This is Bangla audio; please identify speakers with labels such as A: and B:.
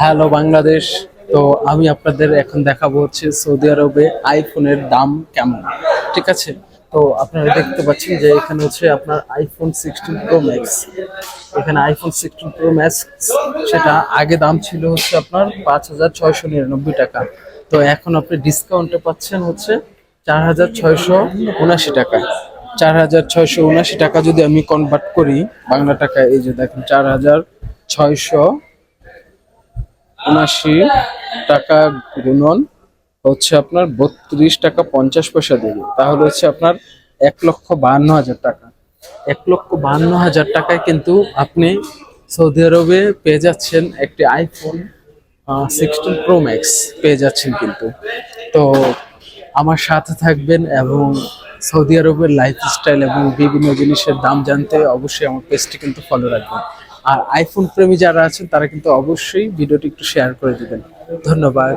A: হ্যালো বাংলাদেশ। তো আমি আপনাদের এখন দেখাবো হচ্ছে সৌদি আরবে আইফোনের দাম কেমন। ঠিক আছে, তো আপনারা দেখতে পাচ্ছেন যে এখানে হচ্ছে আপনার আইফোন 16 প্রো ম্যাক্স। এখানে আইফোন 16 প্রো ম্যাক্স, সেটা আগে দাম ছিল হচ্ছে আপনার 5,699 টাকা। তো এখন আপনি ডিসকাউন্টে পাচ্ছেন হচ্ছে 4,679 টাকা। 4,679 টাকা যদি আমি কনভার্ট করি বাংলা টাকায়, এই যে দেখেন 4,679 টাকা গুণন হচ্ছে আপনার 32 টাকা 50 পয়সা দেবে, তাহলে হচ্ছে আপনার 1,52,000 টাকা। 1,52,000 টাকায় কিন্তু আপনি সৌদি আরবে পেয়ে যাচ্ছেন একটি আইফোন 16 প্রো ম্যাক্স পেয়ে যাচ্ছেন কিন্তু। তো আমার সাথে থাকবেন এবং সৌদি আরবের লাইফস্টাইল এবং বিভিন্ন জিনিসের দাম জানতে অবশ্যই আমার পেজটি কিন্তু ফলো রাখবেন। আর আইফোন প্রেমী যারা আছেন তারা কিন্তু অবশ্যই ভিডিওটি একটু শেয়ার করে দিবেন। ধন্যবাদ।